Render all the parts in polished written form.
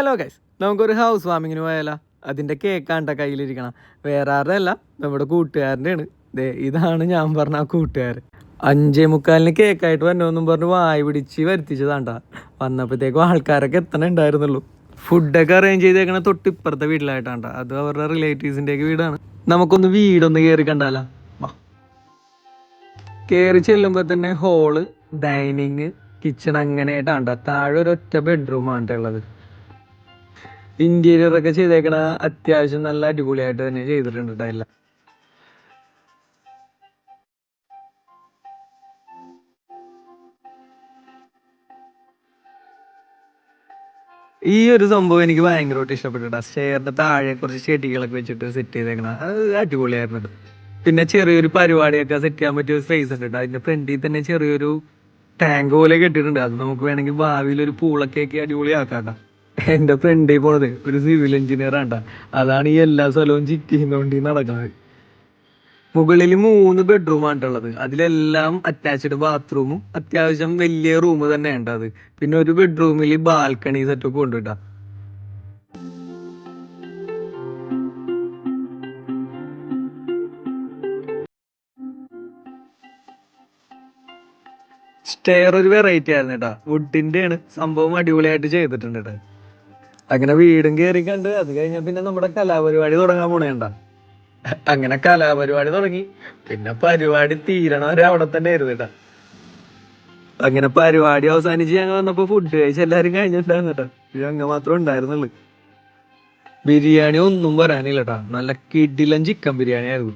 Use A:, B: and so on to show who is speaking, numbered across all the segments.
A: Hello guys, നമുക്കൊരു house വാമിങ്ങിന് പോയാലോ? അതിൻ്റെ കേക്കാണ്ട കയ്യിലിരിക്കണം. വേറെ ആരുടെ അല്ല, നമ്മുടെ കൂട്ടുകാരൻ്റെയാണ്. ഇതാണ് ഞാൻ പറഞ്ഞ ആ കൂട്ടുകാരൻ. 5:45 കേക്കായിട്ട് വന്നോന്നും പറഞ്ഞ് വായി പിടിച്ച് വരുത്തിച്ചതാണ്ടാ. വന്നപ്പോഴത്തേക്കും ആൾക്കാരൊക്കെ എത്തണുണ്ടായിരുന്നുള്ളൂ. ഫുഡൊക്കെ അറേഞ്ച് ചെയ്തേക്കണ തൊട്ടിപ്പുറത്തെ വീട്ടിലായിട്ടാണ്ട. അത് അവരുടെ റിലേറ്റീവ്സിൻ്റെയൊക്കെ വീടാണ്. നമുക്കൊന്ന് വീടൊന്ന് കയറി കണ്ടാലോ? കയറി ചെല്ലുമ്പോൾ തന്നെ ഹോള്, ഡൈനിങ്, കിച്ചൺ അങ്ങനെയായിട്ടാണ്ട. താഴെ ഒരു ഒറ്റ ബെഡ്റൂമാണ് ഉള്ളത്. ഇന്റീരിയർ ഒക്കെ ചെയ്തേക്കണ അത്യാവശ്യം നല്ല അടിപൊളിയായിട്ട് തന്നെ ചെയ്തിട്ടുണ്ട് എല്ലാം. ഈ ഒരു സംഭവം എനിക്ക് ഭയങ്കരമായിട്ട് ഇഷ്ടപ്പെട്ടിട്ടാ. സ്റ്റെയറിന്റെ താഴെ കുറച്ച് ചെടികളൊക്കെ വെച്ചിട്ട് സെറ്റ് ചെയ്തേക്കണ അത് അടിപൊളിയായിരുന്നു. പിന്നെ ചെറിയൊരു പരിപാടിയൊക്കെ സെറ്റ് ചെയ്യാൻ പറ്റിയ സ്പേസ് ഉണ്ട് കേട്ടോ. അതിന്റെ ഫ്രണ്ടിൽ തന്നെ ചെറിയൊരു ടാങ്ക് പോലെ കെട്ടിയിട്ടുണ്ട്. അത് നമുക്ക് വേണമെങ്കിൽ ഭാവിയിൽ ഒരു പൂളൊക്കെ ആക്കി അടിപൊളിയാക്കാം. എന്റെ ഫ്രണ്ടിൽ പോണത് ഒരു സിവിൽ എഞ്ചിനീയർ ആണ്ടാ. അതാണ് ഈ എല്ലാ സ്ഥലവും ചിറ്റിന്നുകൊണ്ട് നടക്കുന്നത്. മുകളിൽ 3 ബെഡ്റൂമാണ് ഉള്ളത്. അതിലെല്ലാം അറ്റാച്ച്ഡ് ബാത്റൂമും അത്യാവശ്യം വലിയ റൂം തന്നെ ഉണ്ട് അത്. പിന്നെ ഒരു ബെഡ്റൂമിൽ ബാൽക്കണി സെറ്റപ്പ് കൊണ്ടുവിട്ടാ. സ്റ്റെയർ ഒരു വെറൈറ്റി ആയിരുന്നു കേട്ടാ. വുഡിന്റെ ആണ് സംഭവം, അടിപൊളിയായിട്ട് ചെയ്തിട്ടുണ്ട് കേട്ടോ. അങ്ങനെ വീടും കയറി കണ്ട് അത് കഴിഞ്ഞാൽ പിന്നെ നമ്മുടെ കലാപരിപാടി തുടങ്ങാൻ പോണേണ്ട. അങ്ങനെ കലാപരിപാടി തുടങ്ങി. പിന്നെ പരിപാടി തീരണവരെ അവിടെ തന്നെ ആയിരുന്നു കേട്ടാ. അങ്ങനെ പരിപാടി അവസാനിച്ച് ഞങ്ങൾ വന്നപ്പോ ഫുഡ് കഴിച്ച് എല്ലാരും കഴിഞ്ഞിട്ടുണ്ടായിരുന്നു കേട്ടോ. ഞങ്ങൾ മാത്രം ഉണ്ടായിരുന്നുള്ളു. ബിരിയാണി ഒന്നും പറയാനില്ല കേട്ടാ. നല്ല കിടിലൻ ചിക്കൻ ബിരിയാണി ആയിരുന്നു.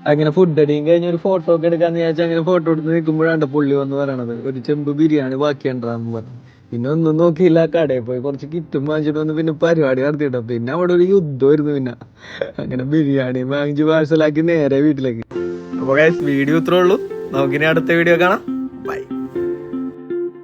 A: അങ്ങനെ ഫുഡ് അടിയും കഴിഞ്ഞ ഒരു ഫോട്ടോ ഒക്കെ എടുക്കാന്ന് വിചാരിച്ചാൽ അങ്ങനെ ഫോട്ടോ എടുത്ത് നിൽക്കുമ്പോഴാണ് പുള്ളി വന്ന് പറയണത് ഒരു ചെമ്പ് ബിരിയാണി ബാക്കിയുണ്ടാന്ന് പറഞ്ഞു. പിന്നെ ഒന്നും നോക്കിയില്ല, കടയിൽ പോയി കുറച്ച് കിറ്റും വാങ്ങിച്ചിട്ട് വന്ന് പിന്നെ പരിപാടി നടത്തിയിട്ടോ. പിന്നെ അവിടെ ഒരു യുദ്ധമായിരുന്നു. പിന്നെ അങ്ങനെ ബിരിയാണി വാങ്ങിച്ച് പാഴ്സലാക്കി നേരെ വീട്ടിലേക്ക്. അപ്പൊ വീഡിയോ ഇത്രേ ഉള്ളൂ. നമുക്കിനി അടുത്ത വീഡിയോ കാണാം. ബൈ.